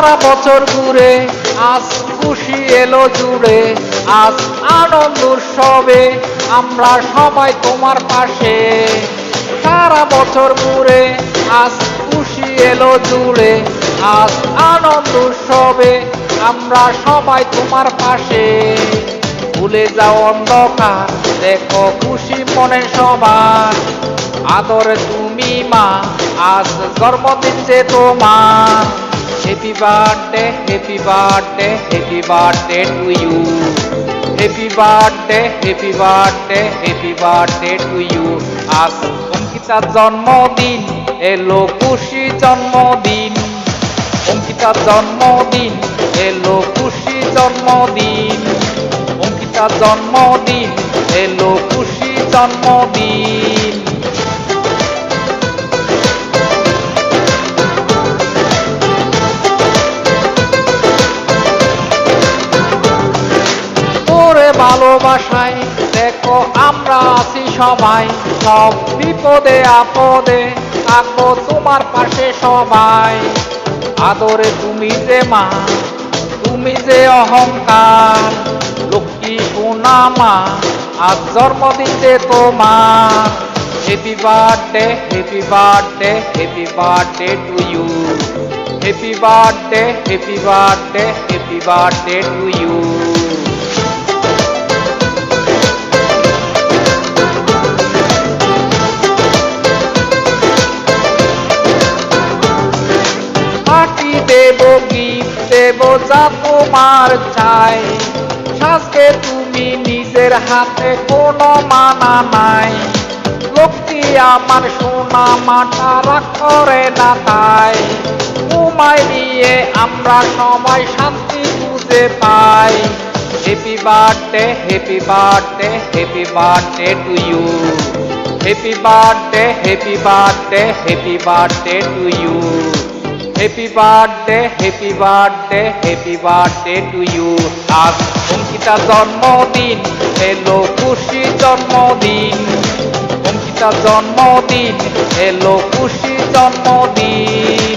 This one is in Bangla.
সারা বছর ঘুরে আজ খুশি এলো জুড়ে, আজ আনন্দ উৎসবে আমরা সবাই তোমার পাশে। সারা বছর ঘুরে আজ খুশি এলো জুড়ে, আজ আনন্দ উৎসবে আমরা সবাই তোমার পাশে। ভুলে যাও অন্ধকার, দেখো খুশি মনে সবার, আদরে তুমি মা, আজ জন্মদিন যে তোমার। Happy birthday, happy birthday, happy birthday to you. Happy birthday, happy birthday, happy birthday to you. আজ অঙ্কিতার জন্মদিন, এলো খুশি জন্মদিন। অঙ্কিতার জন্মদিন, এলো খুশি জন্মদিন। অঙ্কিতার জন্মদিন, এলো খুশি জন্মদিন। তোরে ভালোবাসায় দেখো আমরা আছি সবাই, সব বিপদে আপদে থাকবো তোমার পাশে সবাই। আদরে তুমি যে মা, তুমি যে অহংকার, লক্ষ্মী সোনা মা, আজ জন্মদিন যে তোমার। Happy birthday, happy birthday, happy birthday to you. Happy birthday, happy birthday, happy birthday to you. Party দেব, গিফট দেব যা তোমার চাই, সাজকে তুমি নিজের হাতে কোনো মানা নাই। লক্ষ্মী আমার সোনা মাটা রাগ করে না তাই, তোমায় নিয়ে আমরা সবাই শান্তি খুঁজে পাই। Happy birthday, happy birthday, happy birthday to you. Happy birthday, happy birthday, happy birthday to you. Happy birthday, happy birthday, happy birthday to you. আজ অঙ্কিতার জন্মদিন, এলো খুশি জন্মদিন। অঙ্কিতার জন্মদিন, এলো খুশি জন্মদিন।